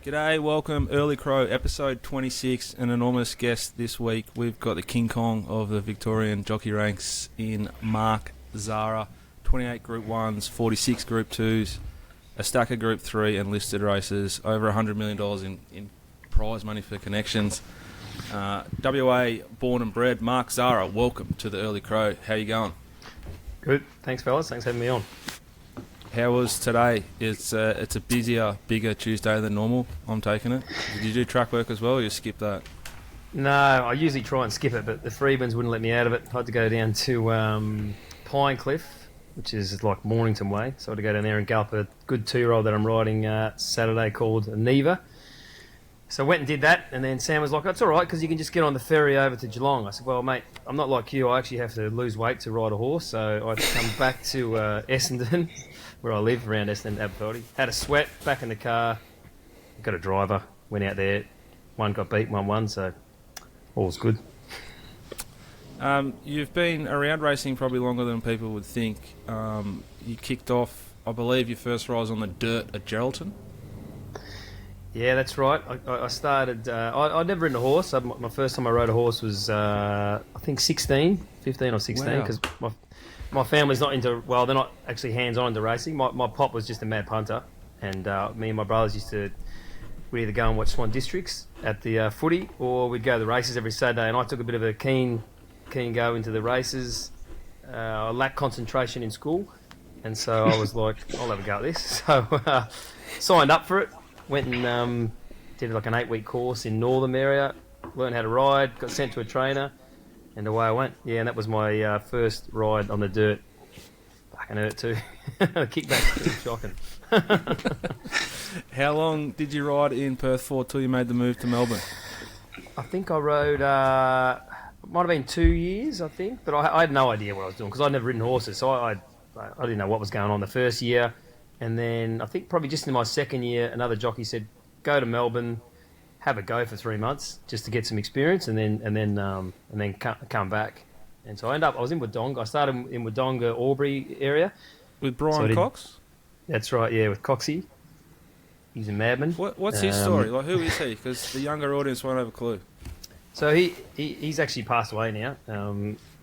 G'day, welcome, Early Crow, episode 26, an enormous guest this week. We've got the King Kong of the Victorian jockey ranks in Mark Zahra. 28 Group 1s, 46 Group 2s, a stack of Group 3 and listed races, over $100 million in prize money for connections. WA born and bred, Mark Zahra, welcome to the Early Crow. How you going? Good, thanks fellas, thanks for having me on. How was today? It's a busier, bigger Tuesday than normal, I'm taking it. Did you do track work as well, or you skip that? No, I usually try and skip it, but the Freedmans wouldn't let me out of it. I had to go down to Pinecliff, which is like Mornington way, so I had to go down there and gallop a good two-year-old that I'm riding Saturday called Neva. So I went and did that, and then Sam was like, "That's all right, because you can just get on the ferry over to Geelong." I said, "Well, mate, I'm not like you. I actually have to lose weight to ride a horse, so I had to come back to Essendon, where I live, around Essendon, Aberfeldy. Had a sweat, back in the car, got a driver, went out there, one got beat, one won, so all's good." You've been around racing probably longer than people would think. You kicked off, I believe, your first rise on the dirt at Geraldton. Yeah, that's right. I started... I'd never ridden a horse. My first time I rode a horse was, I think, 15 or 16, because my family's not into... Well, they're not actually hands-on into racing. My pop was just a mad punter, and me and my brothers used to... We'd either go and watch Swan Districts at the footy, or we'd go to the races every Saturday, and I took a bit of a keen go into the races. I lacked concentration in school, and so I was like, I'll have a go at this. So signed up for it. Went and did like an 8-week course in Northam area, learned how to ride, got sent to a trainer, and away I went. Yeah, and that was my first ride on the dirt. Fucking hurt too. The kickback was shocking. How long did you ride in Perth for till you made the move to Melbourne? I think I rode, might have been 2 years, I think, but I had no idea what I was doing because I'd never ridden horses, so I didn't know what was going on the first year. And then I think probably just in my second year, another jockey said, "Go to Melbourne, have a go for 3 months just to get some experience, and then come back." And so I was in Wodonga. I started in Wodonga, Albury area With Brian Cox? That's right, yeah, with Coxie. He's a madman. What's his story? Like, who is he? Because the younger audience won't have a clue. So he's actually passed away now.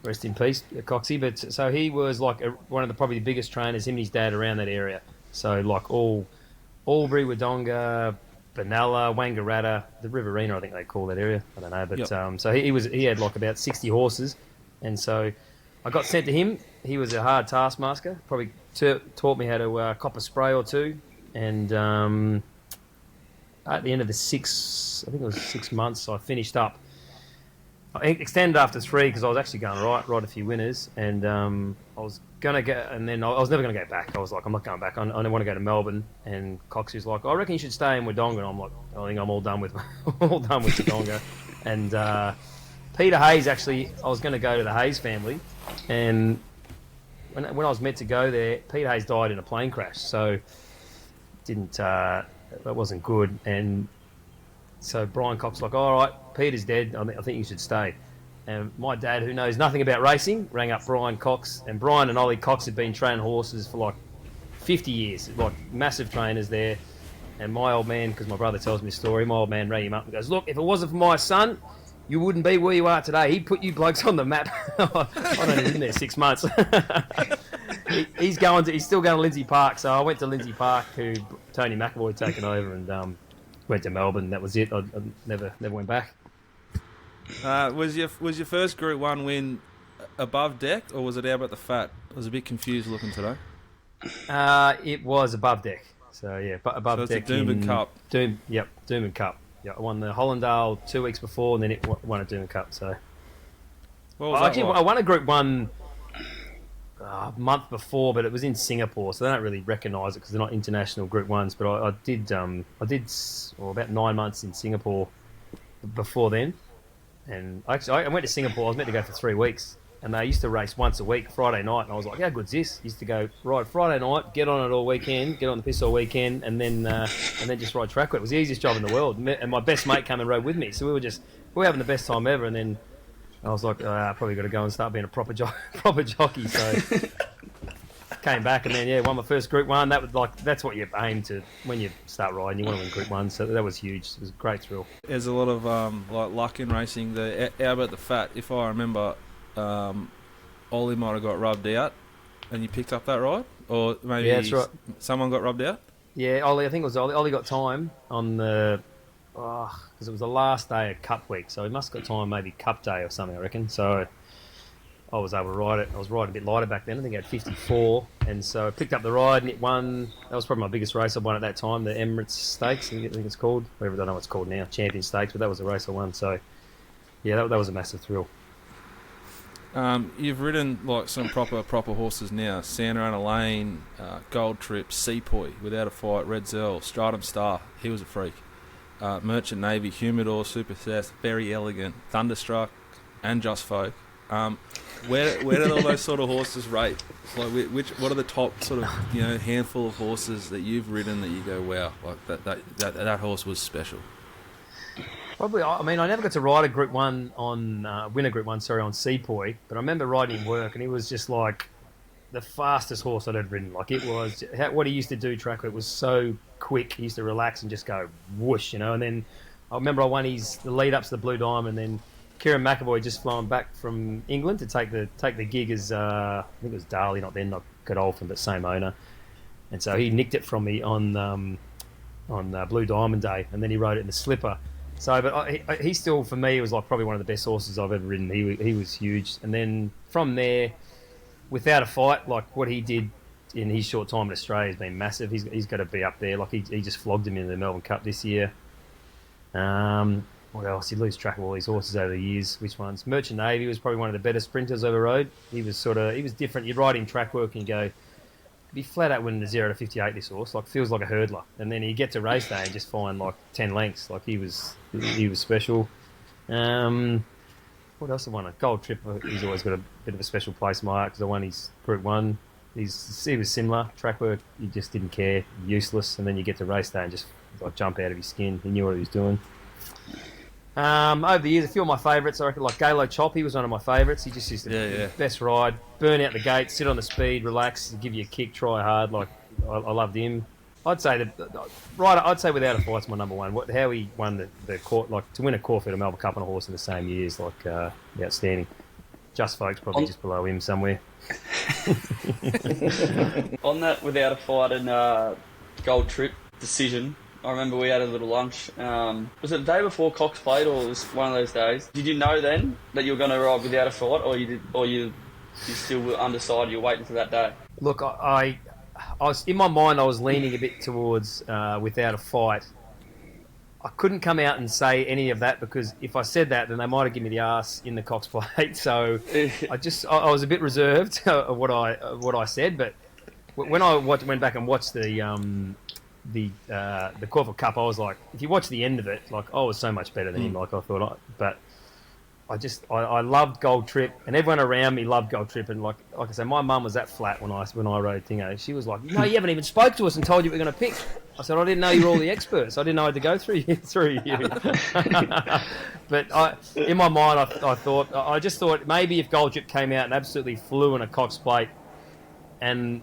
Rest in peace, Coxie. But so he was like one of the probably the biggest trainers, him and his dad, around that area. So like all Albury, Wodonga, Benalla, Wangaratta, the Riverina, I think they call that area. I don't know, but yep. So he had like about 60 horses, and so I got sent to him. He was a hard taskmaster. Probably taught me how to cop a spray or two, and at the end of the 6 months, I finished up. I extended after 3 because I was actually going ride a few winners, and I was gonna go, and then I was never gonna go back. I was like, I'm not going back. I don't want to go to Melbourne. And Cox was like, I reckon you should stay in Wodonga. And I'm like, I think I'm all done with Wodonga. And Peter Hayes, actually, I was going to go to the Hayes family, and when I was meant to go there, Peter Hayes died in a plane crash, so that wasn't good. And so Brian Cox was like, all right, Peter's dead, I think you should stay. And my dad, who knows nothing about racing, rang up Brian Cox, and Brian and Ollie Cox had been training horses for like 50 years, like massive trainers there. And my old man, because my brother tells me the story, my old man rang him up and goes, "Look, if it wasn't for my son, you wouldn't be where you are today. He'd put you blokes on the map." I don't know, in there 6 months. He's still going to Lindsay Park, so I went to Lindsay Park, who Tony McAvoy had taken over, and went to Melbourne. That was it. I never went back. Was your first Group 1 win above deck, or was it out at the fat? I was a bit confused looking today. It was above deck. So yeah, above so deck. It's a Doomben Cup. Doomben Cup. Yeah, I won the Hollandale 2 weeks before, and then it won a Doomben Cup. So I won a Group 1 a month before, but it was in Singapore, so they don't really recognise it because they're not international Group 1s. But I did about 9 months in Singapore before then. And actually, I went to Singapore. I was meant to go for 3 weeks, and they used to race once a week, Friday night. And I was like, "How good's this?" Used to go ride Friday night, get on it all weekend, get on the piss all weekend, and then just ride track work. It was the easiest job in the world. And my best mate came and rode with me, so we were having the best time ever. And then I was like, I probably got to go and start being a proper jockey. So came back and then won my first Group 1. That's what you aim to when you start riding. You want to win Group 1, so that was huge. It was a great thrill. There's a lot of luck in racing. How about the fat? If I remember, Ollie might have got rubbed out, and you picked up that ride, or maybe that's right. Someone got rubbed out. Yeah, Ollie. I think it was Ollie. Ollie got time on the because it was the last day of Cup week, so he must have got time maybe Cup day or something, I reckon. So I was able to ride it. I was riding a bit lighter back then. I think I had 54, and so I picked up the ride and it won. That was probably my biggest race I won at that time, the Emirates Stakes, I think it's called. Whatever, I don't know what it's called now, Champion Stakes, but that was the race I won. So yeah, that was a massive thrill. You've ridden like some proper horses now. Santa Ana Lane, Gold Trip, Sepoy, Without a Fight, Red Zell, Stratum Star. He was a freak. Merchant Navy, Humidor, Supercess, Very Elegant, Thunderstruck, and Just Folk. Where did all those sort of horses rate? Like, what are the top sort of handful of horses that you've ridden that you go, wow, like that horse was special? Probably, I mean, I never got to ride a Group 1 win a Group 1, on Sepoy, but I remember riding him work, and he was just like the fastest horse I'd ever ridden. Like, it was, what he used to do track, it was so quick. He used to relax and just go whoosh, and then I remember I won the lead-ups to the Blue Diamond, and then Kieran McAvoy just flown back from England to take the gig as, I think it was Darley, not Godolphin, but same owner. And so he nicked it from me on Blue Diamond Day, and then he rode it in the Slipper. So, but he still, for me, was like probably one of the best horses I've ever ridden. He was huge. And then from there, Without a Fight, like what he did in his short time in Australia has been massive. He's got to be up there. Like he just flogged him in the Melbourne Cup this year. What else? You lose track of all these horses over the years. Which ones? Merchant Navy was probably one of the better sprinters over rode. He was different. You'd ride him track work and you go, be flat out winning the 0 to 58. This horse like feels like a hurdler, and then you get to race day and just find like 10 lengths. Like he was special. What else? I won a Gold Trip. He's always got a bit of a special place in my heart because I won his Group 1. He was similar track work. He just didn't care, useless, and then you get to race day and just like jump out of his skin. He knew what he was doing. Over the years, a few of my favourites, I reckon, like Galo Chop, he was one of my favourites. He just used to best ride, burn out the gate, sit on the speed, relax, give you a kick, try hard. Like I loved him. I'd say Without a Fight's my number one. How he won the court, like to win a Caulfield or Melbourne Cup on a horse in the same year is like outstanding. Just Folks probably just below him somewhere. On that Without a Fight and Gold Trip decision, I remember we had a little lunch. Was it the day before Cox played, or was one of those days? Did you know then that you were going to ride Without a Fight, or you still were undecided? You're waiting for that day. Look, I was in my mind. I was leaning a bit towards Without a Fight. I couldn't come out and say any of that because if I said that, then they might have given me the arse in the Cox plate. So I was a bit reserved of what I said. But when I went back and watched the Caulfield Cup, I was like, if you watch the end of it, like I was so much better than him. Like I thought, but I loved Gold Trip, and everyone around me loved Gold Trip. And like I said, my mum was that flat when I rode Tingo. She was like, "No, you haven't even spoke to us and told you we're going to pick." I said, "I didn't know you were all the experts. I didn't know I had to go through you." But in my mind, I just thought maybe if Gold Trip came out and absolutely flew in a Cox plate, and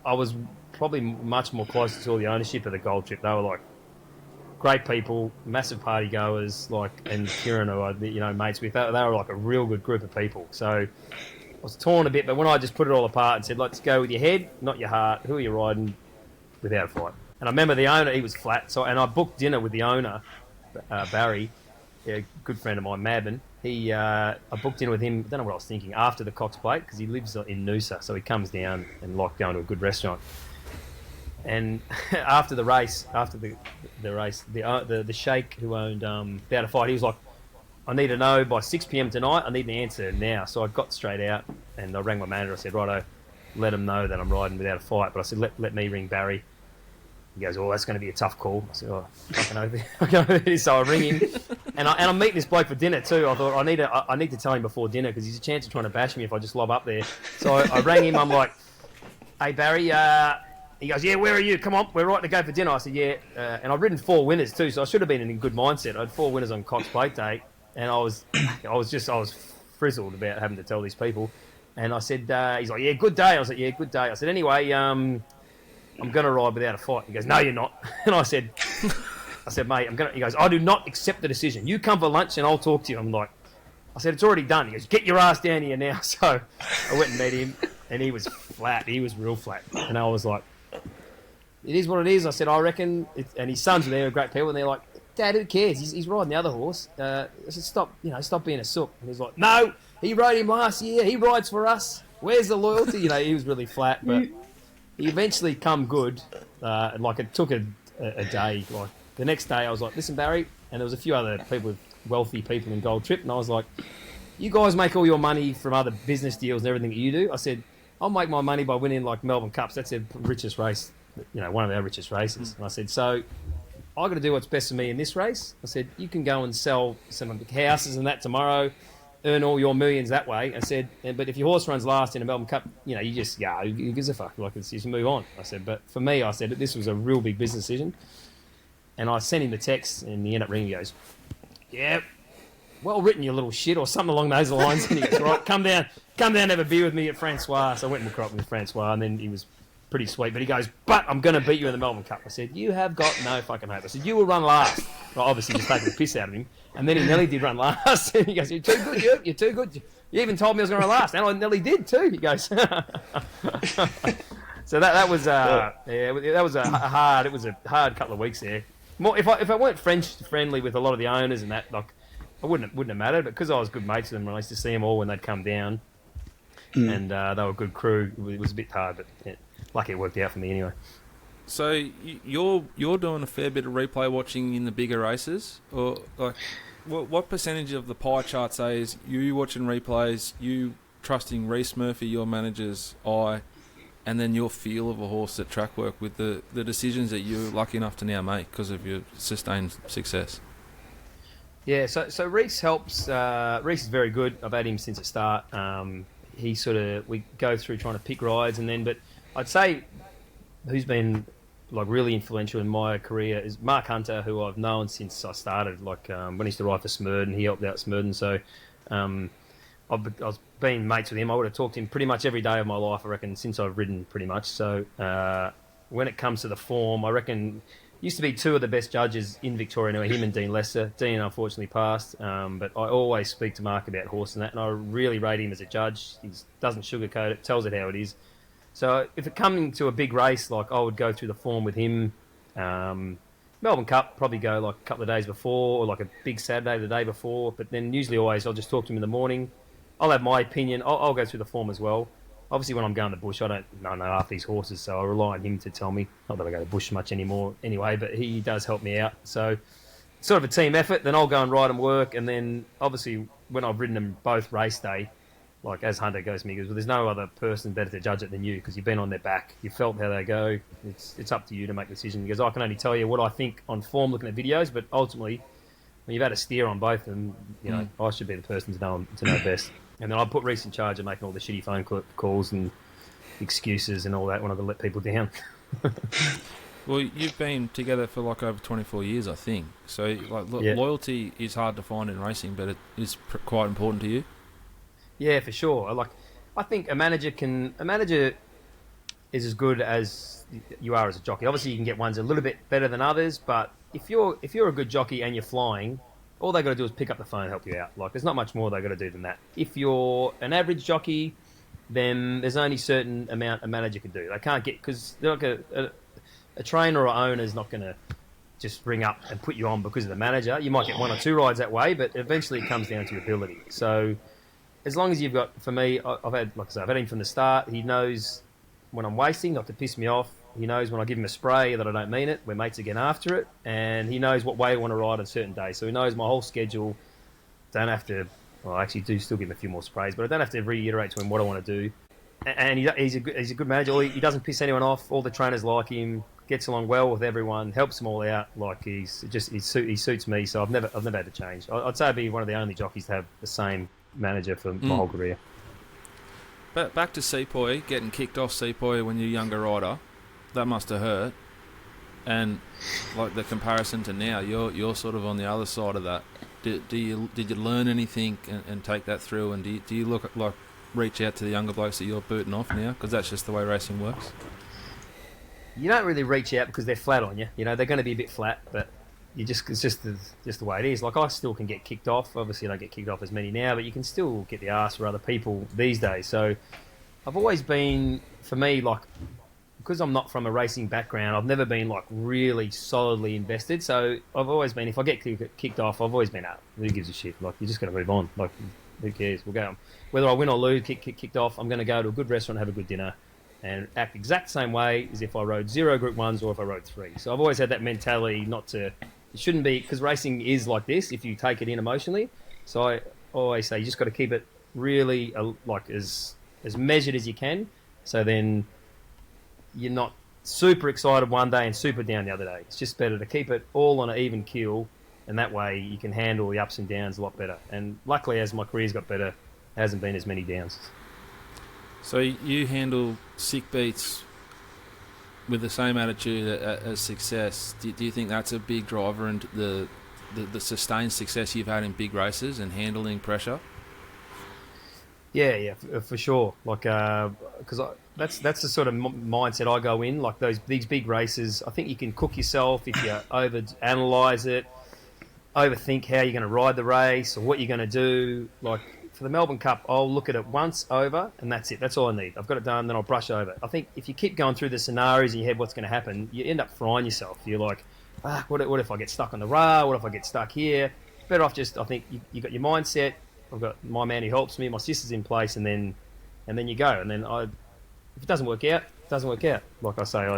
I was probably much more closer to all the ownership of the Gold Trip. They were like great people, massive party goers, and Kieran, who I mates with, they were like a real good group of people. So I was torn a bit, but when I just put it all apart and said, let's go with your head, not your heart, who are you riding? Without a Fight. And I remember the owner, he was flat, and I booked dinner with the owner, Barry, a good friend of mine, Mabin. I booked dinner with him, I don't know what I was thinking, after the Cox Plate, because he lives in Noosa, so he comes down and going to a good restaurant. And after the race, the sheikh who owned Without a Fight, he was like, I need to know by 6 p.m. tonight, I need an answer now. So I got straight out and I rang my manager. I said, righto, let him know that I'm riding Without a Fight. But I said, let me ring Barry. He goes, that's going to be a tough call. I said, I can over this. So I ring him. And I'm meeting this bloke for dinner too. I thought, I need to tell him before dinner because he's a chance of trying to bash me if I just lob up there. So I rang him. I'm like, hey, Barry, he goes, yeah, where are you? Come on, we're right to go for dinner. I said, yeah. And I've ridden 4 winners too, so I should have been in a good mindset. I had 4 winners on Cox Plate Day, and I was frizzled about having to tell these people. And I said, he's like, yeah, good day. I was like, yeah, good day. I said, anyway, I'm going to ride without a fight. He goes, no, you're not. And I said, mate, he goes, I do not accept the decision. You come for lunch and I'll talk to you. I'm like, I said, it's already done. He goes, get your ass down here now. So I went and met him, and he was flat. He was real flat. And I was like, it is what it is. I said, I reckon, and his sons were there, great people, and they're like, Dad, who cares? He's riding the other horse. I said, stop being a sook. And he's like, no, he rode him last year. He rides for us. Where's the loyalty? He was really flat, but he eventually come good. Like it took a day. Like the next day, I was like, listen, Barry, and there was a few other people, wealthy people in Gold Trip, and I was like, you guys make all your money from other business deals and everything that you do. I said, I'll make my money by winning like Melbourne Cups. That's the richest race, one of our richest races. And I said, so I got to do what's best for me in this race. I said, you can go and sell some houses and that tomorrow, earn all your millions that way. I said, but if your horse runs last in a Melbourne Cup, you just, who gives a fuck? Like, it's just move on. I said, but for me, I said, this was a real big business decision. And I sent him the text, and he ended up ringing. He goes, yeah, well written, you little shit, or something along those lines. And he goes, right, come down, have a beer with me at Francois. So I went and caught up with Francois, and then he was pretty sweet. But he goes, but I'm going to beat you in the Melbourne Cup. I said, you have got no fucking hope. I said, you will run last. Well, obviously, just taking the piss out of him. And then he nearly did run last. And he goes, you're too good, you're too good. You even told me I was going to run last. And I nearly did too, he goes. So that was a hard couple of weeks there. More, if I weren't friendly with a lot of the owners and that, like, I wouldn't have mattered. But because I was good mates with them, and I used to see them all when they'd come down, and they were a good crew. It was a bit hard, but lucky it worked out for me anyway. So you're doing a fair bit of replay watching in the bigger races, or like what percentage of the pie chart says you watching replays, you trusting Reece Murphy, your manager's eye, and then your feel of a horse at track work with the decisions that you're lucky enough to now make because of your sustained success? Yeah, so Reece helps. Reece is very good. I've had him since the start. We go through trying to pick rides, but I'd say who's been like really influential in my career is Mark Hunter, who I've known since I started. Like when I used to ride for Smurden, he helped out Smurden. So I was being mates with him. I would have talked to him pretty much every day of my life, I reckon, since I've ridden pretty much. So when it comes to the form, I reckon used to be two of the best judges in Victoria anyway, him and Dean Lester. Dean unfortunately passed, but I always speak to Mark about horse and that, and I really rate him as a judge. He doesn't sugarcoat it, tells it how it is. So if it coming to a big race, like I would go through the form with him. Melbourne Cup, probably go like a couple of days before, or like a big Saturday the day before, but then usually always I'll just talk to him in the morning. I'll have my opinion. I'll go through the form as well. Obviously, when I'm going to the bush, I don't know half these horses, so I rely on him to tell me. Not that I go to the bush much anymore anyway, but he does help me out. So it's sort of a team effort. Then I'll go and ride and work, and then obviously when I've ridden them both race day, like as Hunter goes to me, he goes, well, there's no other person better to judge it than you because you've been on their back. You've felt how they go. It's up to you to make the decision. He goes, I can only tell you what I think on form looking at videos, but ultimately, when you've had a steer on both of them, I should be the person to know best. And then I put Reece in charge of making all the shitty phone calls and excuses and all that when I've got to let people down. Well, you've been together for like over 24 years, I think. So loyalty is hard to find in racing, but it is quite important to you. Yeah, for sure. I think a manager is as good as you are as a jockey. Obviously, you can get ones a little bit better than others, but if you're a good jockey and you're flying, all they got to do is pick up the phone and help you out. Like, there's not much more they got to do than that. If you're an average jockey, then there's only a certain amount a manager can do. They can't get, because like a trainer or owner is not going to just ring up and put you on because of the manager. You might get one or two rides that way, but eventually it comes down to your ability. So as long as you've got, for me, I've had him from the start. He knows when I'm wasting, not to piss me off. He knows when I give him a spray that I don't mean it. We're mates again after it. And he knows what way I want to ride on certain days. So he knows my whole schedule. Don't have to... Well, I actually do still give him a few more sprays, but I don't have to reiterate to him what I want to do. And he's a good manager. He doesn't piss anyone off. All the trainers like him. Gets along well with everyone. Helps them all out. Like he suits me. So I've never had to change. I'd say I'd be one of the only jockeys to have the same manager for my whole career. But back to Sepoy, getting kicked off Sepoy when you're a younger rider. That must have hurt, and like the comparison to now, you're sort of on the other side of that. Did you learn anything and take that through? And do you look at, like reach out to the younger blokes that you're booting off now? Because that's just the way racing works. You don't really reach out because they're flat on you. You know, they're going to be a bit flat, but it's just the way it is. Like, I still can get kicked off. Obviously, I don't get kicked off as many now, but you can still get the arse for other people these days. So I've always been, for me, like, because I'm not from a racing background, I've never been, like, really solidly invested. So I've always been, if I get kicked off, I've always been, who gives a shit? Like, you're just going to move on. Like, who cares? We'll go. Whether I win or lose, kicked off, I'm going to go to a good restaurant and have a good dinner and act exact same way as if I rode 0 Group 1s or if I rode 3. So I've always had that mentality not to... It shouldn't be... Because racing is like this if you take it in emotionally. So I always say you just got to keep it really like as measured as you can. So then you're not super excited one day and super down the other day. It's just better to keep it all on an even keel, and that way you can handle the ups and downs a lot better. And luckily, as my career's got better, there hasn't been as many downs. So you handle sick beats with the same attitude as success. Do you think that's a big driver in the sustained success you've had in big races and handling pressure? Yeah, for sure. Like, because that's the sort of mindset I go in. Like these big races, I think you can cook yourself if you over-analyse it, overthink how you're going to ride the race or what you're going to do. Like, for the Melbourne Cup, I'll look at it once over, and that's it. That's all I need. I've got it done, then I'll brush over it. I think if you keep going through the scenarios in your head, what's going to happen, you end up frying yourself. You're like, what if I get stuck on the rail? What if I get stuck here? Better off just, I think, you got your mindset. I've got my man who helps me, my sister's in place, and then you go. And then if it doesn't work out, it doesn't work out. Like I say,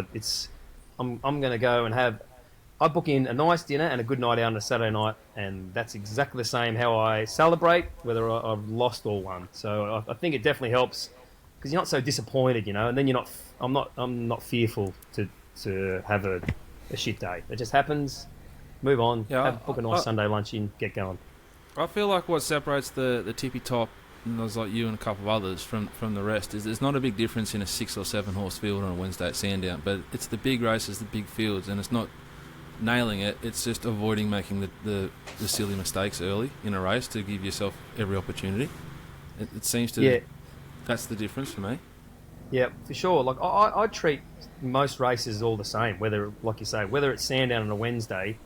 I'm going to go and I book in a nice dinner and a good night out on a Saturday night, and that's exactly the same how I celebrate, whether I've lost or won. So I think it definitely helps because you're not so disappointed, you know, and then I'm not fearful to have a shit day. It just happens. Move on. Yeah, book a nice Sunday lunch in. Get going. I feel like what separates the tippy top, and those like you and a couple of others from the rest, is there's not a big difference in a 6 or 7 horse field on a Wednesday at Sandown, but it's the big races, the big fields, and it's not nailing it. It's just avoiding making the silly mistakes early in a race to give yourself every opportunity. It seems to. Yeah. That's the difference for me. Yeah, for sure. Like I treat most races all the same. Whether, like you say, whether it's Sandown on a Wednesday,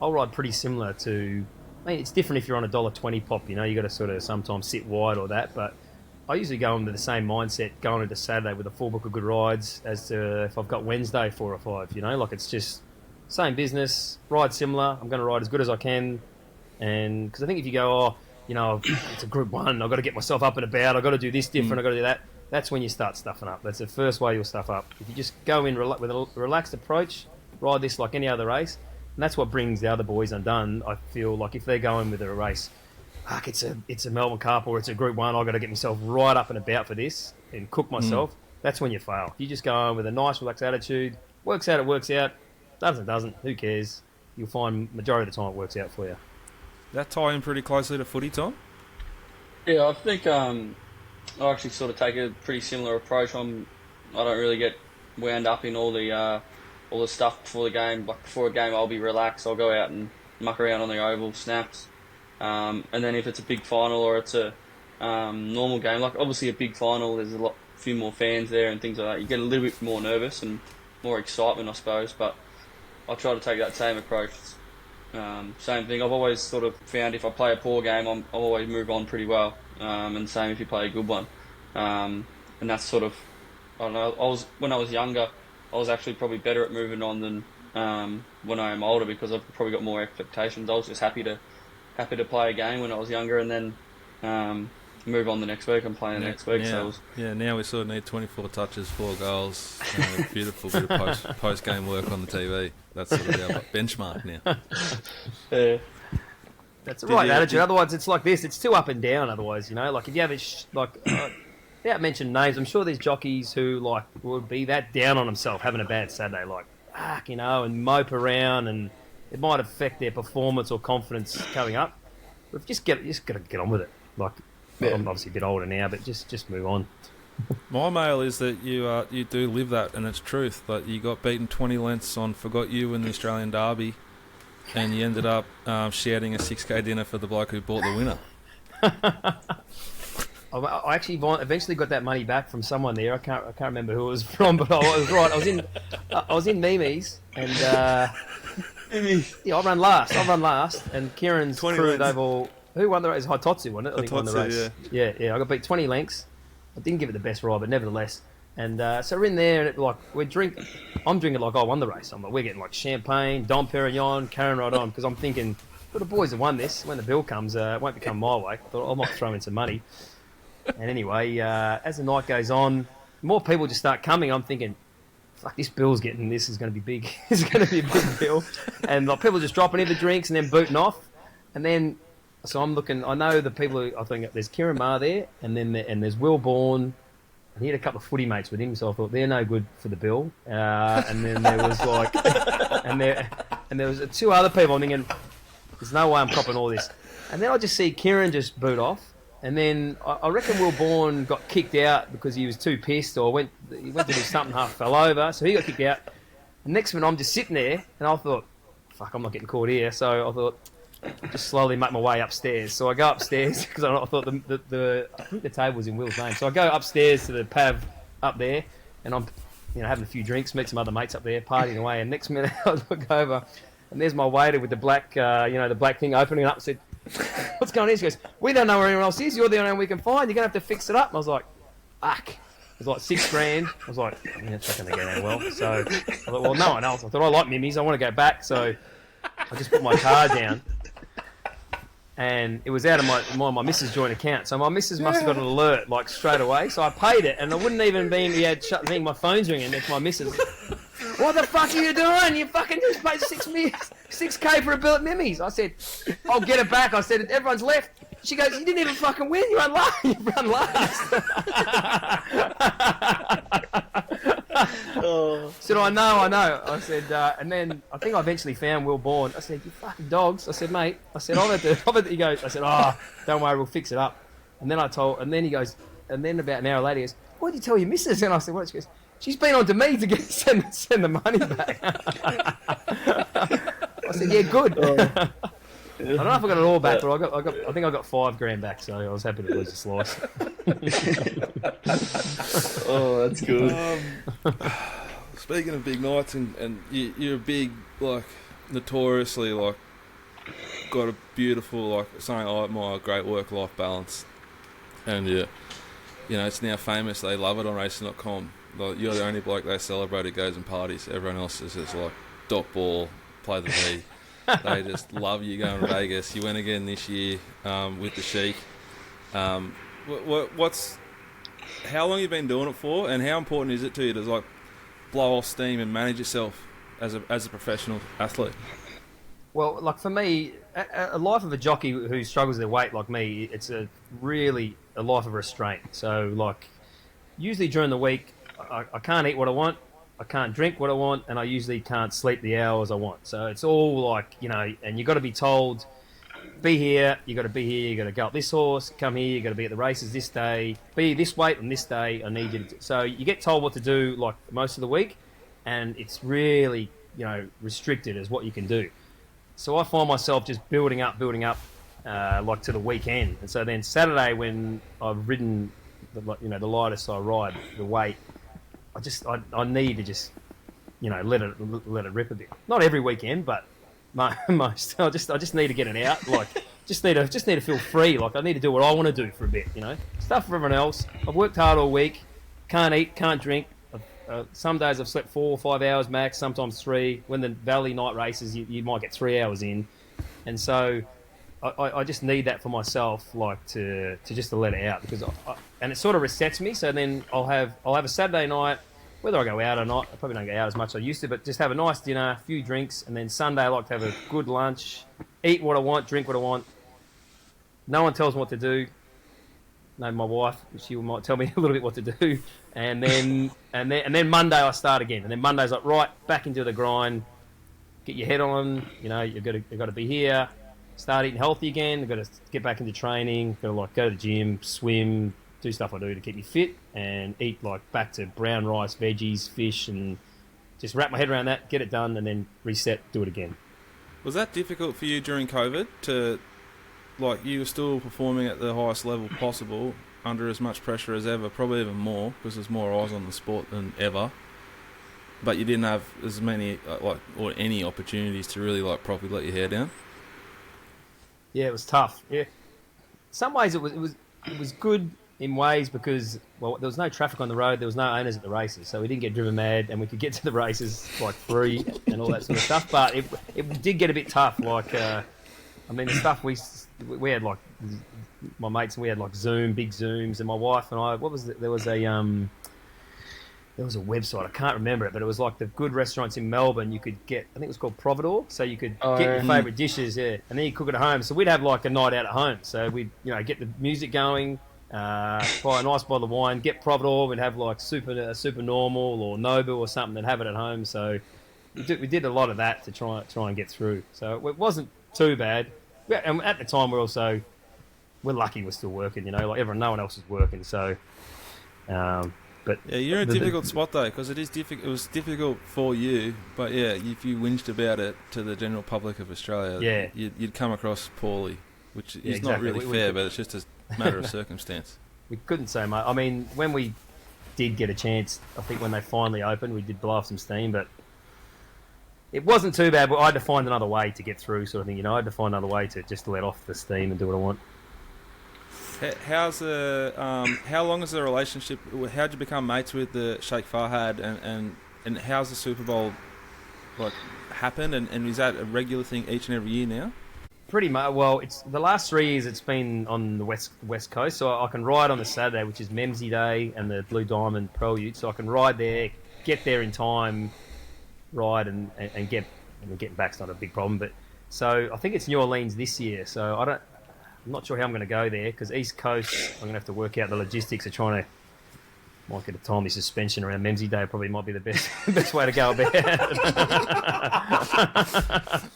I'll ride pretty similar to. I mean, it's different if you're on $1.20 pop. You know, you got to sort of sometimes sit wide or that. But I usually go into the same mindset going into Saturday with a full book of good rides as to if I've got Wednesday 4 or 5. You know, like it's just same business, ride similar. I'm going to ride as good as I can, and because I think if you go, it's a Group 1, I've got to get myself up and about. I've got to do this different. I've got to do that. That's when you start stuffing up. That's the first way you'll stuff up. If you just go in with a relaxed approach, ride this like any other race, and that's what brings the other boys undone. I feel like if they're going with a race, it's a Melbourne Cup or it's a Group 1, I've got to get myself right up and about for this and cook myself. That's when you fail. If you just go in with a nice, relaxed attitude, works out, it works out. Doesn't, who cares? You'll find majority of the time it works out for you. That tie in pretty closely to footy, Tom? Yeah, I think I actually sort of take a pretty similar approach. I don't really get wound up in all the stuff before the game. Like before a game, I'll be relaxed. I'll go out and muck around on the oval, snaps, and then if it's a big final or it's a normal game, like obviously a big final, there's few more fans there and things like that. You get a little bit more nervous and more excitement, I suppose, but I try to take that same approach. Same thing. I've always sort of found if I play a poor game, I'll always move on pretty well. And same if you play a good one. And that's sort of, I don't know. When I was younger, I was actually probably better at moving on than when I am older because I've probably got more expectations. I was just happy to play a game when I was younger and then move on the next week and play the next week. Now we sort of need 24 touches, 4 goals, and a beautiful bit of post-game work on the TV. That's sort of our benchmark now. Yeah. That's the right attitude. Otherwise, it's like this. It's too up and down. Otherwise, you know, like if you have without mentioning names, I'm sure there's jockeys who like would be that down on themselves having a bad Saturday, like and mope around, and it might affect their performance or confidence coming up. But you just got to get on with it. Like I'm obviously a bit older now, but just move on. My mail is that you do live that, and it's truth. But you got beaten 20 lengths on Forgot You in the Australian Derby, and you ended up shouting a 6K dinner for the bloke who bought the winner. I actually eventually got that money back from someone there. I can't remember who it was from, but I was right. I was in Mimi's, and yeah, I run last, and Kieran's 20 crew. lengths. They've all who won the race? Hitotsu won it. I think won the Hitotsu, race. Yeah. I got beat 20 lengths. I didn't give it the best ride, but nevertheless. And so we're in there, and I'm drinking like I won the race. I'm like, we're getting like champagne, Dom Perignon, carrying right on, because I'm thinking, well, the boys have won this. When the bill comes, it won't become my way. I thought I might throw in some money. And anyway, as the night goes on, more people just start coming. I'm thinking, fuck, this is going to be big. It's going to be a big bill. And like, people just dropping in the drinks and then booting off. And then, so I'm looking, I know the people, I think there's Kieran Maher there, and then there's Will Bourne. And he had a couple of footy mates with him, so I thought they're no good for the bill. And then there was like, and there was two other people. I'm thinking, there's no way I'm copping all this. And then I just see Kieran just boot off. And then I reckon Will Bourne got kicked out because he was too pissed, or he went to do something, half fell over, so he got kicked out. The next minute I'm just sitting there, and I thought, fuck, I'm not getting caught here. So I thought, just slowly make my way upstairs. So I go upstairs because I thought I think the table was in Will's name. So I go upstairs to the pav up there, and I'm having a few drinks, meet some other mates up there, partying away. And next minute I look over, and there's my waiter with the black the black thing opening up. And said, "What's going on?" She goes, "We don't know where anyone else is. You're the only one we can find. You're gonna have to fix it up." And I was like, "Fuck." It was like $6,000. I was like, it's not going to go down well. So I thought, well, no one else. I thought, I like Mimi's. I want to go back. So I just put my card down. And it was out of my missus' joint account. So my missus must have got an alert, like, straight away. So I paid it, and I wouldn't even shut the thing, my phone's ringing. It's my missus. "What the fuck are you doing? You fucking just paid $6K for a bill at Mimi's." I said, "I'll get it back." I said, "Everyone's left." She goes, "You didn't even fucking win. You run last." You run last. Said, I know. I said, and then I think I eventually found Will Bourne. I said, "You fucking dogs." I said, "Mate," I said, he goes, I said, "Oh, don't worry, we'll fix it up." And then he goes, and then about an hour later he goes, "What did you tell your missus?" And I said, "What?" She goes, "She's been on to me to send the money back." I said, "Yeah, good." I don't know if I got it all back, but I think I got $5,000 back, so I was happy to lose a slice. Oh, that's good. Speaking of big nights, and you're a big, like, notoriously, like, got a beautiful, like, something I admire, great work-life balance. And, it's now famous. They love it on racing.com. Like, you're the only bloke they celebrate who goes and parties. Everyone else is just like, dot ball, play the V. They just love you going to Vegas. You went again this year with the Sheik. How long have you been doing it for, and how important is it to you to, like, blow off steam and manage yourself as a professional athlete? Well, like, for me, a life of a jockey who struggles with their weight like me, it's really a life of restraint. So, like, usually during the week, I can't eat what I want, I can't drink what I want, and I usually can't sleep the hours I want. So it's all like, and you've got to be told, be here, you've got to be here, you've got to go up this horse, come here, you've got to be at the races this day, be this weight on this day, I need you to do. So you get told what to do, like, most of the week, and it's really, restricted as what you can do. So I find myself just building up, like, to the weekend. And so then Saturday, when I've ridden, the lightest I ride, the weight, I need to just, let it rip a bit. Not every weekend, but most. I just need to get it out. Like, just need to feel free. Like, I need to do what I want to do for a bit. Stuff for everyone else. I've worked hard all week. Can't eat, can't drink. Some days I've slept 4 or 5 hours max. Sometimes 3. When the Valley night races, you might get 3 hours in, and so I just need that for myself, like, to let it out, because and it sort of resets me. So then I'll have a Saturday night, whether I go out or not. I probably don't go out as much as I used to, but just have a nice dinner, a few drinks, and then Sunday I like to have a good lunch, eat what I want, drink what I want. No one tells me what to do. No, my wife, she might tell me a little bit what to do, and then Monday I start again, and then Monday's like, right, back into the grind, get your head on. You've got to be here. Start eating healthy again. I've got to get back into training. Got to, like, go to the gym, swim, do stuff I do to keep me fit, and eat, like, back to brown rice, veggies, fish, and just wrap my head around that, get it done, and then reset, do it again. Was that difficult for you during COVID to, like, you were still performing at the highest level possible, under as much pressure as ever, probably even more, because there's more eyes on the sport than ever. But you didn't have as many or any opportunities to really properly let your hair down. Yeah, it was tough. Yeah, in some ways it was good in ways because there was no traffic on the road, there was no owners at the races, so we didn't get driven mad, and we could get to the races free and all that sort of stuff. But it did get a bit tough. The stuff we had my mates, and we had Zoom, big Zooms, and my wife and I. There was a website, I can't remember it, but it was the good restaurants in Melbourne. You could get, I think it was called Providore, so you could get your favourite dishes, yeah, and then you cook it at home. So we'd have a night out at home. So we'd get the music going, buy a nice bottle of wine, get Providore. We'd have super normal or Noble or something, and have it at home. So we did a lot of that to try and get through. So it wasn't too bad. And at the time, we're lucky we're still working. No one else is working. So. But yeah, you're in a difficult spot though, because it is difficult. It was difficult for you, but yeah, if you whinged about it to the general public of Australia, you'd come across poorly, which is not really fair, but it's just a matter of circumstance. We couldn't say much. I mean, when we did get a chance, I think when they finally opened, we did blow off some steam, but it wasn't too bad. But I had to find another way to get through, sort of thing. I had to find another way to just let off the steam and do what I want. How long is the relationship? How'd you become mates with the Sheikh Fahad, and how's the Super Bowl happen? And is that a regular thing each and every year now? Pretty much. Well, it's the last 3 years. It's been on the west coast, so I can ride on the Saturday, which is Memsie Day, and the Blue Diamond Prelude. So I can ride there, get there in time, ride and get. Getting back's not a big problem, but so I think it's New Orleans this year. So I'm not sure how I'm going to go there because East Coast, I'm going to have to work out the logistics of trying to. Might get a timely suspension around Memsie Day. Probably might be the best way to go about it.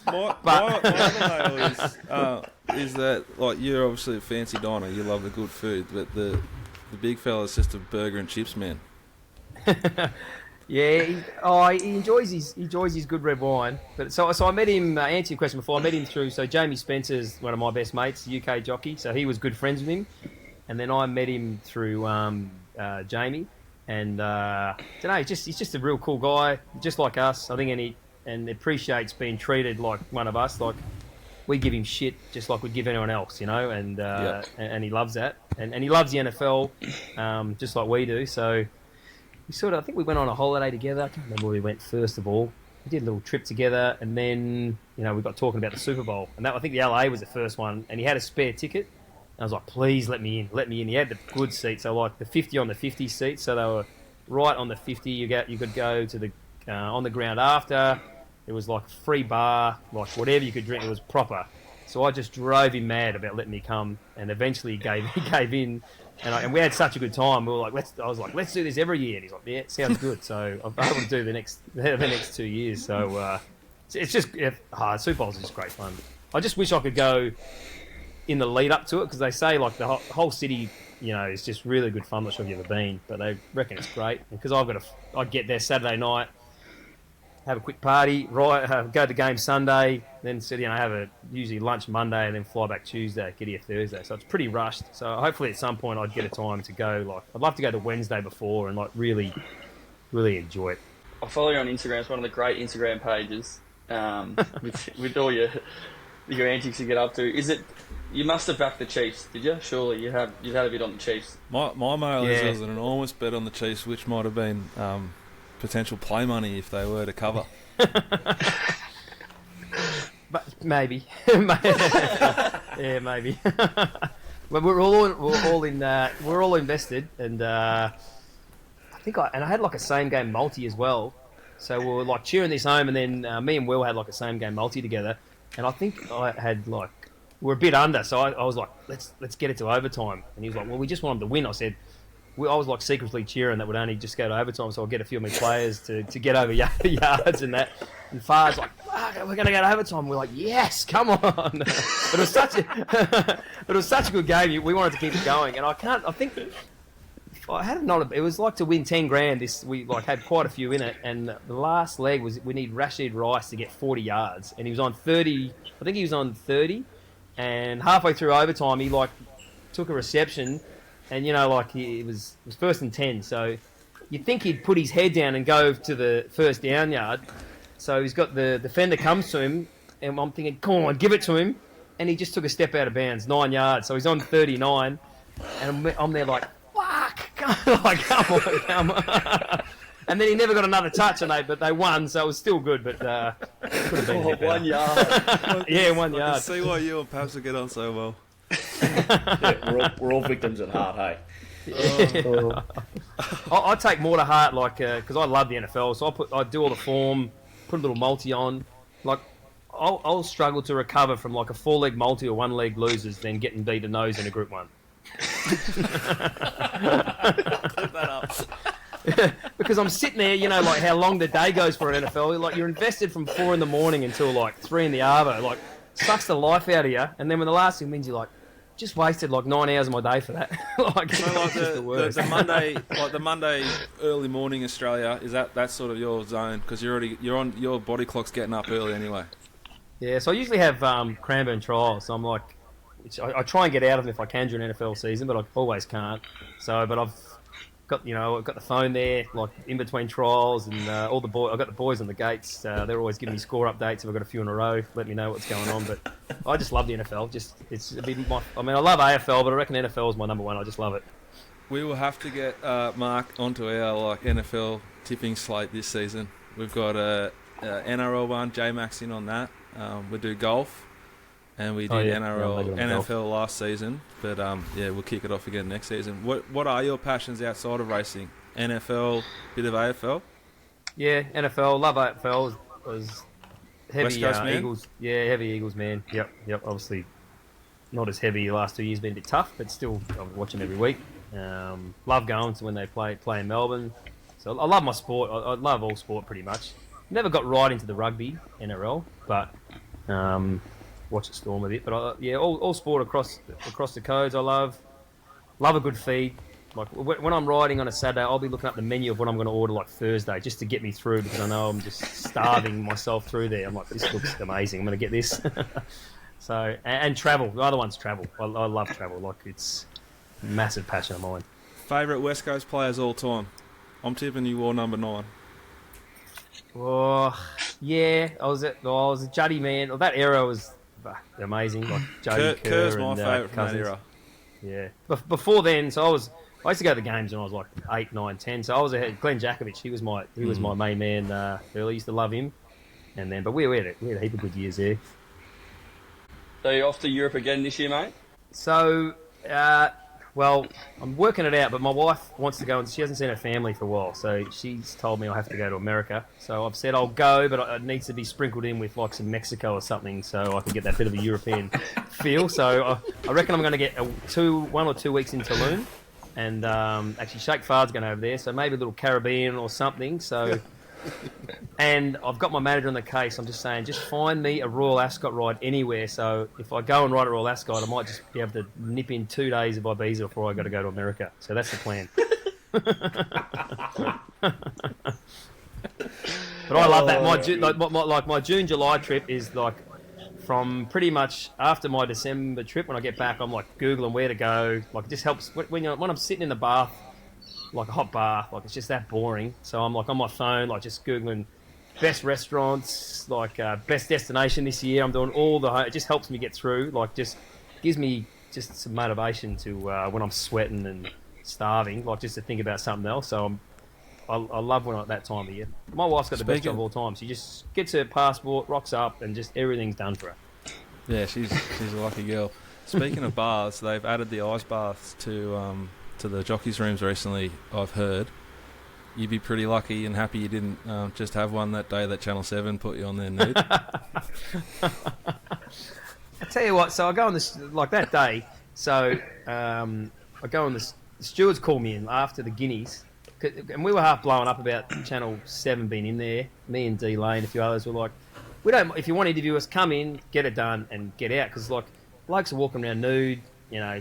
my other mail is that you're obviously a fancy diner. You love the good food, but the big fella's just a burger and chips man. Yeah, he enjoys his good red wine. But so I met him. Answer your question before. I met him through. So Jamie Spencer's one of my best mates, UK jockey. So he was good friends with him, and then I met him through Jamie. And I don't know, he's just a real cool guy, just like us. I think, and appreciates being treated like one of us. We give him shit just like we'd give anyone else, And and he loves that, and he loves the NFL, just like we do. So. I think we went on a holiday together. I can't remember where we went first of all. We did a little trip together, and then, we got talking about the Super Bowl. And I think the LA was the first one, and he had a spare ticket. And I was like, please let me in. He had the good seats, so the 50 on the 50 seats, so they were right on the 50. You could go to the on the ground after. It was a free bar, whatever you could drink. It was proper. So I just drove him mad about letting me come, and eventually he gave in. And we had such a good time. We were I was like, let's do this every year. And he's like, yeah, it sounds good. So I'm able to do the next 2 years. So it's just Super Bowls is just great fun. I just wish I could go in the lead up to it because they say the whole city, is just really good fun. I'm not sure if you've ever been, but they reckon it's great. Because I'd get there Saturday night, have a quick party, go to the game Sunday, then have usually lunch Monday, and then fly back Tuesday, get here Thursday. So it's pretty rushed. So hopefully at some point I'd get a time to go. I'd love to go the Wednesday before and really, really enjoy it. I follow you on Instagram. It's one of the great Instagram pages with all your antics you get up to. Is it? You must have backed the Chiefs, did you? Surely you've had a bit on the Chiefs. My mail is there was an enormous bet on the Chiefs, which might have been. Potential play money if they were to cover. But maybe. Yeah, maybe. But we're all invested, and I had a same game multi as well. So we were cheering this home, and then me and Will had a same game multi together, and I think I had we're a bit under, so I was like, let's get it to overtime, and he was like, well, we just want them to win. I said. I was secretly cheering that would only just go to overtime, so I'll get a few of my players to get over yards and that. And Far's like, we're going to go to overtime. We're like, yes, come on. But it was such a good game. We wanted to keep it going, and I think I had it was to win 10 grand. We had quite a few in it, and the last leg was we need Rashid Rice to get 40 yards, and he was on 30. I think he was on 30, and halfway through overtime, he took a reception. and like it was first and 10, so you'd think he'd put his head down and go to the first down yard. So he's got the defender comes to him, and I'm thinking, come on, give it to him, and he just took a step out of bounds, 9 yards. So he's on 39, and I'm there like, fuck, come on. And then he never got another touch, but they won, so it was still good, but could have been a bit better. 1 yard. Yeah, 1 yard. I see why you and Pabs will get on so well. Yeah, we're all victims at heart, hey? Yeah. I take more to heart, because I love the NFL, so I do all the form, put a little multi on. Like, I'll struggle to recover from like a 4-leg multi or 1-leg losers than getting beat a nose in a Group 1. Clip that up. Because I'm sitting there, like how long the day goes for an NFL. Like, you're invested from 4 in the morning until like 3 in the arvo. Like, sucks the life out of you. And then when the last thing wins, you're like, just wasted like 9 hours of my day for that. Like, So like it's just the worst. the Monday early morning Australia, is that's sort of your zone because you're on your body clock's getting up early anyway. Yeah, so I usually have Cranbourne trials. So I'm like, I try and get out of them if I can during NFL season, but I always can't. So, but I've got I've got the phone there, like in between trials, and all the boys. I've got the boys on the gates. They're always giving me score updates if I've got a few in a row. Let me know what's going on. But I just love the NFL. I love AFL, but I reckon NFL is my number one. I just love it. We will have to get Mark onto our NFL tipping slate this season. We've got a NRL one, J-Max in on that. We do golf, and we did NFL last season. But we'll kick it off again next season. What are your passions outside of racing? NFL, bit of AFL? Yeah, NFL. Love AFL. Was heavy West Coast man? Eagles. Yeah, heavy Eagles man. Yep. Obviously, not as heavy the last 2 years. Been a bit tough, but still, I watch them every week. Love going to when they play in Melbourne. So I love my sport. I love all sport pretty much. Never got right into the rugby NRL, but watch it Storm a bit. But all sport across the codes. I love a good feed. Like when I'm riding on a Saturday, I'll be looking up the menu of what I'm going to order like Thursday just to get me through because I know I'm just starving myself through there. I'm like, this looks amazing. I'm going to get this. So and travel. The other one's travel. I love travel. Like it's a massive passion of mine. Favourite West Coast players all time? I'm tipping you wore number 9. Oh, yeah. I was a Juddy man. Well, that era was amazing. Like Juddy Kerr's Kerr my and favourite from that Cousins. era. Yeah. Before then, so I used to go to the games when I was like 8, 9, 10. So I was ahead. Glenn Jakovich, he was my main man early. Used to love him. And then, but we had a heap of good years there. So you're off to Europe again this year, mate? So, well, I'm working it out, but my wife wants to go, and she hasn't seen her family for a while, so she's told me I have to go to America. So I've said I'll go, but it needs to be sprinkled in with like some Mexico or something, so I can get that bit of a European feel. So I reckon I'm going to get 1 or 2 weeks in Tulum, and actually Sheikh Fahad's going over there, so maybe a little Caribbean or something. So. And I've got my manager on the case. I'm just saying, just find me a Royal Ascot ride anywhere. So if I go and ride a Royal Ascot, I might just be able to nip in 2 days of Ibiza before I got to go to America. So that's the plan. But I love that. My June, July trip is like from pretty much after my December trip. When I get back, I'm like Googling where to go. Like it just helps when I'm sitting in the bath. Like a hot bath, like it's just that boring. So I'm like on my phone, like just Googling best restaurants, like best destination this year. I'm doing it just helps me get through, like just gives me just some motivation to when I'm sweating and starving, like just to think about something else. So I love when that time of year. My wife's got the best job of all time. She just gets her passport, rocks up, and just everything's done for her. Yeah, she's a lucky girl. Speaking of baths, they've added the ice baths to the jockeys' rooms recently, I've heard. You'd be pretty lucky and happy you didn't just have one that day that Channel 7 put you on their nude. I tell you what, so I go on this, like that day, so I go on this, the stewards called me in after the Guineas, and we were half blowing up about Channel 7 being in there. Me and D Lane, a few others were like, if you want to interview us, come in, get it done, and get out, because like, blokes are walking around nude,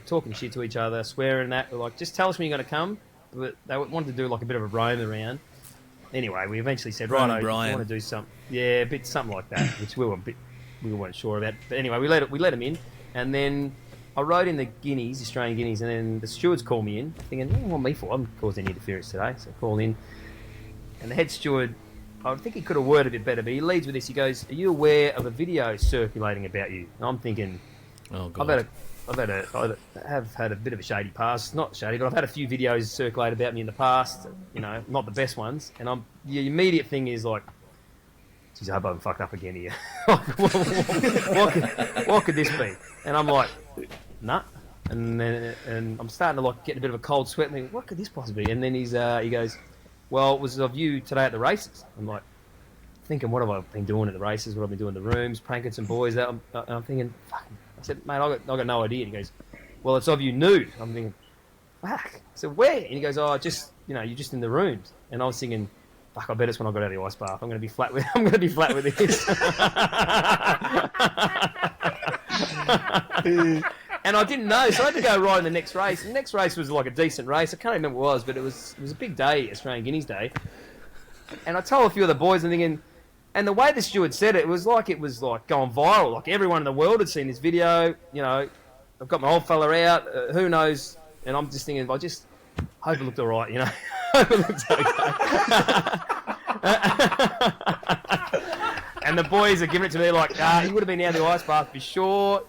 talking shit to each other, swearing and that. We're like, just tell us when you're going to come. But they wanted to do like a bit of a roam around. Anyway, we eventually said, right, I want to do something. Yeah, something like that, which we weren't sure about. But anyway, we let him in, and then I rode in the Guineas, Australian Guineas, and then the stewards called me in, thinking, what do you want me for? I haven't caused any interference today. So I call in, and the head steward, I think he could have worded a bit better, but he leads with this. He goes, "Are you aware of a video circulating about you?" And I'm thinking, Oh, God. I have had a bit of a shady past. Not shady, but I've had a few videos circulate about me in the past. You know, not the best ones. And the immediate thing is like, geez, I hope I haven't fucked up again here. what could this be? And I'm like, nah. And I'm starting to like get a bit of a cold sweat. And think, what could this possibly be? And then he goes, well, it was of you today at the races. I'm like, thinking, what have I been doing at the races? What have I been doing in the rooms, pranking some boys out? And I'm thinking, fuck. I said, mate, I got no idea. And he goes, well, it's of you nude. I'm thinking, fuck. I said, where? And he goes, oh, just, you're just in the rooms. And I was thinking, fuck, I bet it's when I got out of the ice bath. I'm going to be flat with this. And I didn't know, so I had to go ride in the next race. And the next race was like a decent race. I can't remember what it was, but it was a big day, Australian Guineas Day. And I told a few of the boys, and thinking, and the way the steward said it was like going viral. Like everyone in the world had seen this video. I've got my old fella out. Who knows? And I'm just thinking, I just hope it looked all right. Hope it looked okay. And the boys are giving it to me like, he would have been out of the ice bath for sure.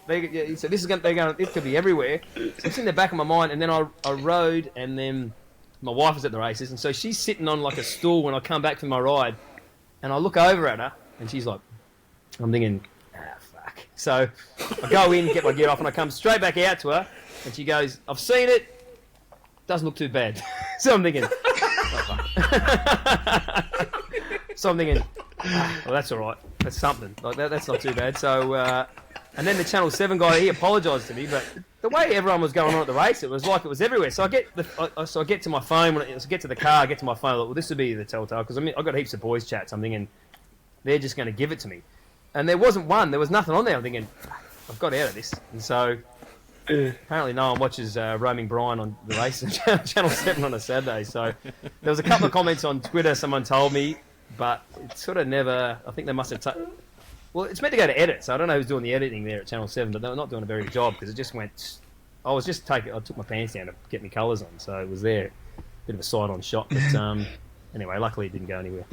So this could be everywhere. So it's in the back of my mind. And then I rode, and then my wife was at the races, and so she's sitting on like a stool when I come back from my ride, and I look over at her, and she's like, I'm thinking, fuck. So I go in, get my gear off, and I come straight back out to her, and she goes, I've seen it. Doesn't look too bad. So I'm thinking, well, that's all right. That's something. Like that's not too bad. So, and then the Channel 7 guy, he apologised to me, but the way everyone was going on at the race, it was like it was everywhere. So I get to my phone, I get to the car, I get to my phone, like, well, this would be the telltale, because I've got heaps of boys chats, I'm thinking, they're just going to give it to me. And there wasn't one, there was nothing on there. I'm thinking, I've got out of this. And so, apparently no one watches Roaming Brian on the race on Channel 7 on a Saturday. So there was a couple of comments on Twitter, someone told me, but it sort of never, I think they must have well, it's meant to go to edit, so I don't know who's doing the editing there at Channel 7, but they were not doing a very good job, because it just went, I took my pants down to get my colours on, so it was there, bit of a side-on shot, but anyway, luckily it didn't go anywhere.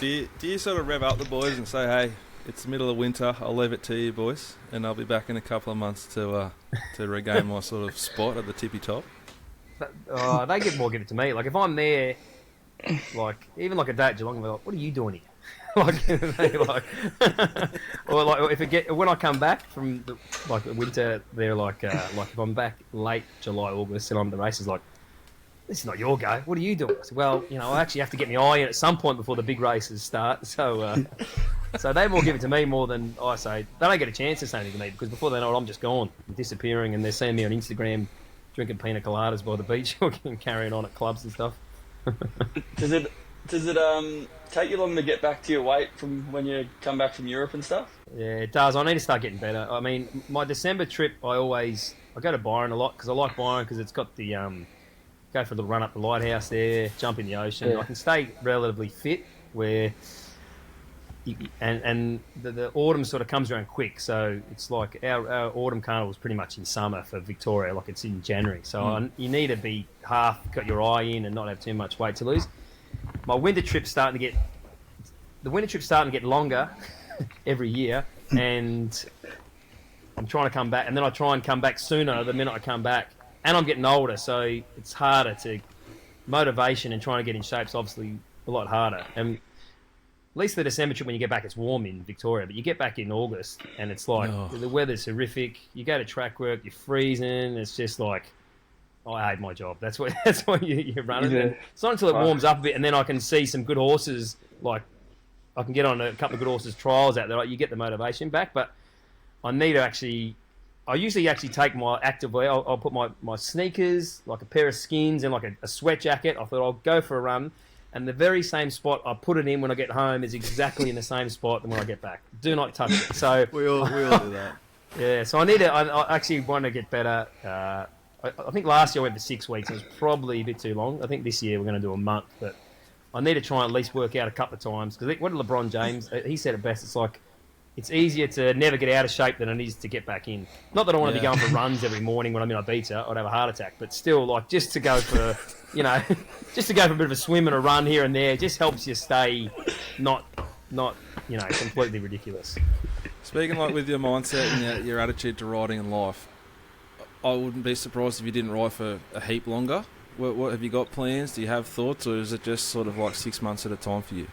Do you sort of rev up the boys and say, hey, it's the middle of winter, I'll leave it to you boys, and I'll be back in a couple of months to regain my sort of spot at the tippy top? But, they give it to me. Like, if I'm there, like, even like a day at Geelong, they're like, what are you doing here? Or when I come back from the winter, they're like if I'm back late July, August, and I'm the races, like, this is not your go. What are you doing? I said, well, I actually have to get my eye in at some point before the big races start. So, so they more give it to me more than I say. They don't get a chance to say anything to me, because before they know it, I'm just gone, I'm disappearing, and they're seeing me on Instagram drinking pina coladas by the beach and carrying on at clubs and stuff. Does it take you long to get back to your weight from when you come back from Europe and stuff? Yeah, it does. I need to start getting better. I mean, my December trip, I go to Byron a lot, because I like Byron, because it's got the go for a little run up the lighthouse there, jump in the ocean. Yeah. I can stay relatively fit, where and the autumn sort of comes around quick, so it's like our autumn carnival is pretty much in summer for Victoria, like it's in January. So you need to be got your eye in and not have too much weight to lose. My winter trip's starting to get longer every year, and I'm trying to come back, and then I try and come back sooner the minute I come back, and I'm getting older, so it's harder to motivation, and trying to get in shape's obviously a lot harder. And at least the December trip, when you get back, it's warm in Victoria, but you get back in August and it's like the weather's horrific. You go to track work, you're freezing. It's just like, I hate my job. That's what you're running. Yeah. It's not until it warms up a bit, and then I can see some good horses. Like, I can get on a couple of good horses trials out there. Like, you get the motivation back, but I need to actually. I usually actually take my active wear. I'll put my sneakers, like a pair of skins, and like a sweat jacket. I thought I'll go for a run, and the very same spot I put it in when I get home is exactly in the same spot than when I get back. Do not touch it. So we all do that. Yeah. So I actually want to get better. I think last year I went for 6 weeks. It was probably a bit too long. I think this year we're going to do a month, but I need to try and at least work out a couple of times, because what did LeBron James? He said it best. It's like, it's easier to never get out of shape than it is to get back in. Not that I want to be going for runs every morning when I'm in Ibiza. I'd have a heart attack. But still, like, just to go for, just to go for a bit of a swim and a run here and there just helps you stay not completely ridiculous. Speaking like with your mindset and your attitude to riding in life, I wouldn't be surprised if you didn't ride for a heap longer. What have you got plans? Do you have thoughts, or is it just sort of like 6 months at a time for you?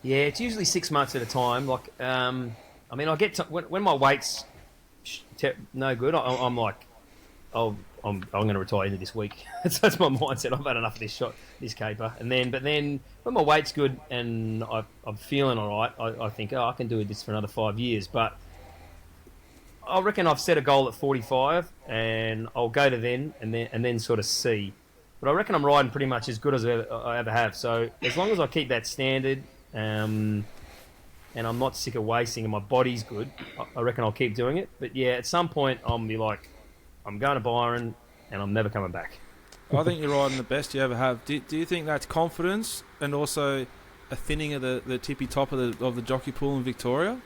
Yeah, it's usually 6 months at a time. Like, I mean, I get to, when my weight's no good, I'm like, I'm going to retire into this week. That's my mindset. I've had enough of this caper. But then when my weight's good and I'm feeling all right, I think, I can do this for another 5 years. But I reckon I've set a goal at 45, and I'll go to then and then sort of see. But I reckon I'm riding pretty much as good as I ever have. So as long as I keep that standard, and I'm not sick of wasting and my body's good, I reckon I'll keep doing it. But yeah, at some point I'll be like, I'm going to Byron and I'm never coming back. I think you're riding the best you ever have. Do you think that's confidence and also a thinning of the tippy top of the jockey pool in Victoria?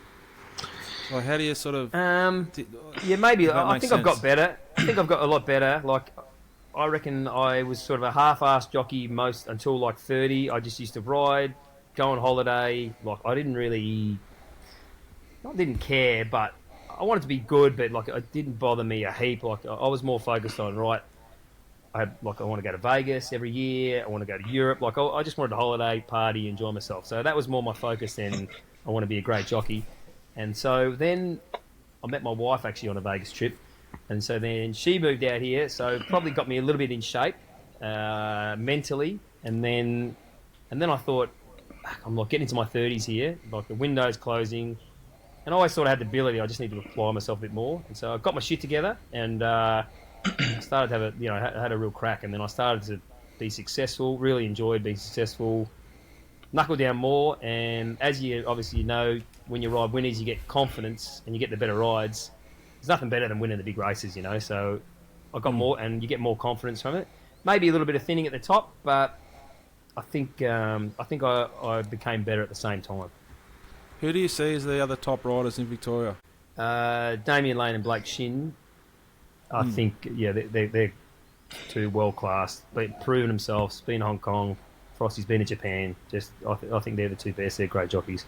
Like, how do you sort of... yeah, maybe. I think I've got better. I think I've got a lot better. Like, I reckon I was sort of a half-assed jockey until like 30. I just used to ride, go on holiday. Like, I didn't care, but I wanted to be good, but like it didn't bother me a heap. Like, I was more focused on, right, I want to go to Vegas every year. I want to go to Europe. Like, I just wanted to holiday, party, enjoy myself. So that was more my focus than I want to be a great jockey. And so then I met my wife actually on a Vegas trip. And so then she moved out here, so probably got me a little bit in shape mentally. And then I thought, I'm like getting into my 30s here, like the window's closing. And I always thought I had the ability, I just need to apply myself a bit more. And so I got my shit together and I started to have had a real crack. And then I started to be successful, really enjoyed being successful, knuckle down more. And as you obviously know, when you ride winners, you get confidence and you get the better rides. There's nothing better than winning the big races, So I got more, and you get more confidence from it. Maybe a little bit of thinning at the top, but I think I became better at the same time. Who do you see as the other top riders in Victoria? Damien Lane and Blake Shin. I think, they're two world class. They've proven themselves. Been to Hong Kong. Frosty's been to Japan. I think they're the two best. They're great jockeys.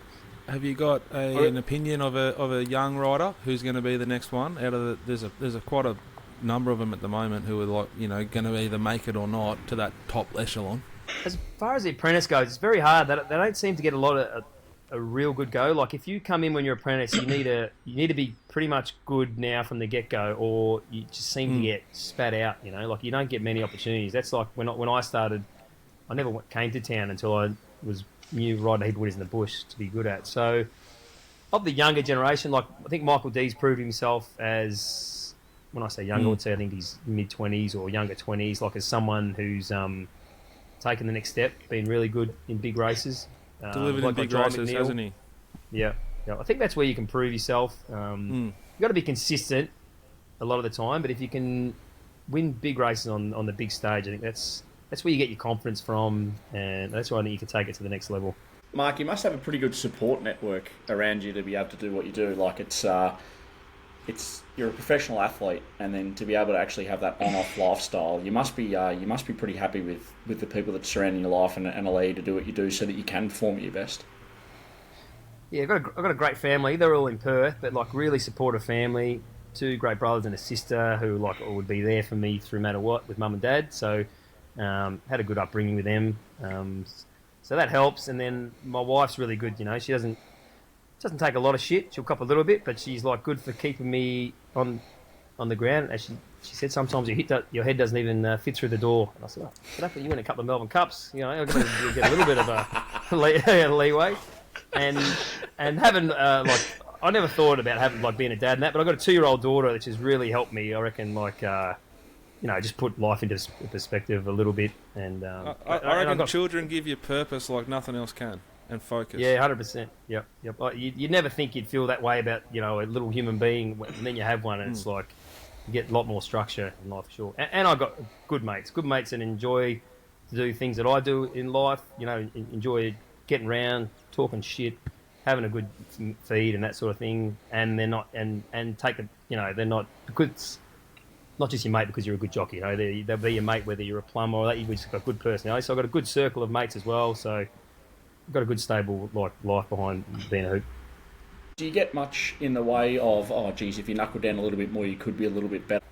Have you got an opinion of a young rider who's going to be the next one? There's quite a number of them at the moment who are going to either make it or not to that top echelon. As far as the apprentice goes, it's very hard. They don't seem to get a real good go. Like, if you come in when you're apprentice, you need to be pretty much good now from the get go, or you just seem to get spat out. Like, you don't get many opportunities. That's like when I started. I never came to town until I was new riding a heap of winners in the bush to be good at. So, of the younger generation, like I think Michael D's proved himself as, when I say younger, I would say I think he's mid-20s or younger 20s, like as someone who's taken the next step, been really good in big races. Delivered in big races, hasn't he? Yeah. I think that's where you can prove yourself. You've got to be consistent a lot of the time, but if you can win big races on the big stage, I think that's where you get your confidence from, and that's where I think you can take it to the next level. Mark, you must have a pretty good support network around you to be able to do what you do. Like, you're a professional athlete, and then to be able to actually have that on-off lifestyle, you must be pretty happy with the people that surround your life and allow you to do what you do, so that you can perform at your best. Yeah, I've got a great family. They're all in Perth, but like really supportive family. 2 great brothers and a sister who like would be there for me through no matter what with mum and dad. So had a good upbringing with them. So that helps. And then my wife's really good. She doesn't take a lot of shit. She'll cop a little bit, but she's like good for keeping me on the ground. As she said, sometimes your head doesn't even fit through the door. And I said, "Well, you win a couple of Melbourne Cups. You'll get a little bit of a leeway." And having I never thought about having being a dad and that, but I've got a 2-year-old daughter which has really helped me. I reckon just put life into perspective a little bit. And I reckon children give you purpose like nothing else can, and focus. Yeah, 100%. Yep. You'd never think you'd feel that way about a little human being, and then you have one, and it's like you get a lot more structure in life for sure. And I got good mates that enjoy to do things that I do in life. Enjoy getting around, talking shit, having a good feed and that sort of thing, and they're not and take a they're not because not just your mate because you're a good jockey. They'll be your mate whether you're a plumber or that you've just got a good personality. So I've got a good circle of mates as well. So I've got a good stable life behind being a hoop. Do you get much in the way of, oh, geez, if you knuckle down a little bit more, you could be a little bit better?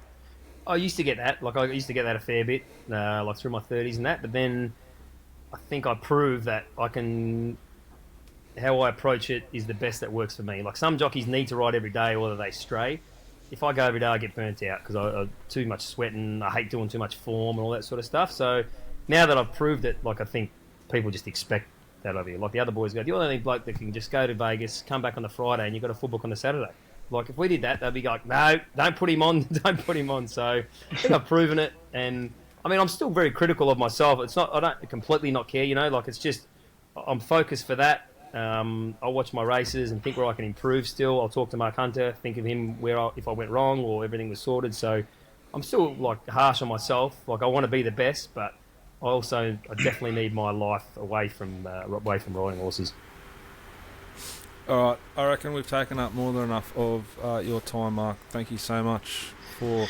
I used to get that. I used to get that a fair bit, through my 30s and that. But then I think I proved that I can. How I approach it is the best that works for me. Like some jockeys need to ride every day, or they stray. If I go every day, I get burnt out because I'm too much sweating. I hate doing too much form and all that sort of stuff. So now that I've proved it, I think people just expect that of you. Like the other boys go, you're the only bloke that can just go to Vegas, come back on the Friday, and you've got a full book on the Saturday. Like if we did that, they'd be like, no, don't put him on, don't put him on. So I think I've proven it, and I mean I'm still very critical of myself. It's not I don't completely not care, it's just I'm focused for that. I'll watch my races and think where I can improve still. I'll talk to Mark Hunter, think of him if I went wrong or everything was sorted. So I'm still harsh on myself. I want to be the best, but I definitely need my life away from riding horses. All right, I reckon we've taken up more than enough of your time, Mark. Thank you so much for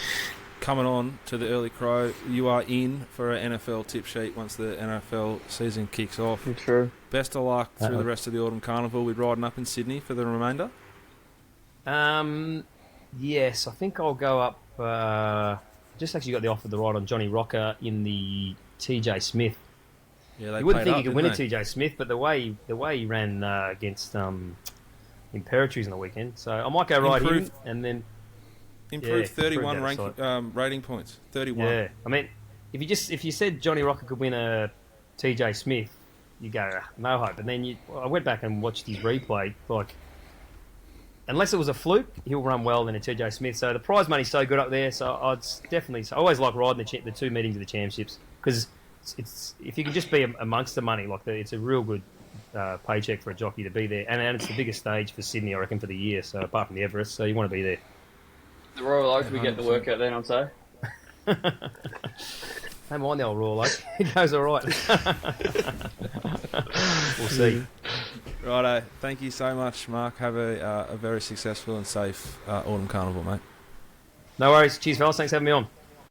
coming on to the Early Crow. You are in for an NFL tip sheet once the NFL season kicks off. True. Best of luck through the rest of the Autumn Carnival with riding up in Sydney for the remainder. Yes, I think I'll go up. Just actually got the offer to ride on Johnny Rocker in the TJ Smith. Yeah, you wouldn't think he could win a TJ Smith, but the way he ran against Imperatriz on the weekend, so I might go ride him and then improved 31 rating points. 31. Yeah, I mean, if you said Johnny Rocker could win a TJ Smith, you go no hope. And then I went back and watched his replay. Unless it was a fluke, he'll run well in a TJ Smith. So the prize money's so good up there. So I always like riding the 2 meetings of the championships because it's if you can just be amongst the money, it's a real good paycheck for a jockey to be there, and it's the biggest stage for Sydney, I reckon, for the year. So apart from the Everest, so you want to be there. The Royal Oak, we get the workout then, I'd say. Don't mind the old Royal Oak. It goes all right. We'll see. Righto. Thank you so much, Mark. Have a very successful and safe Autumn Carnival, mate. No worries. Cheers, fellas. Thanks for having me on.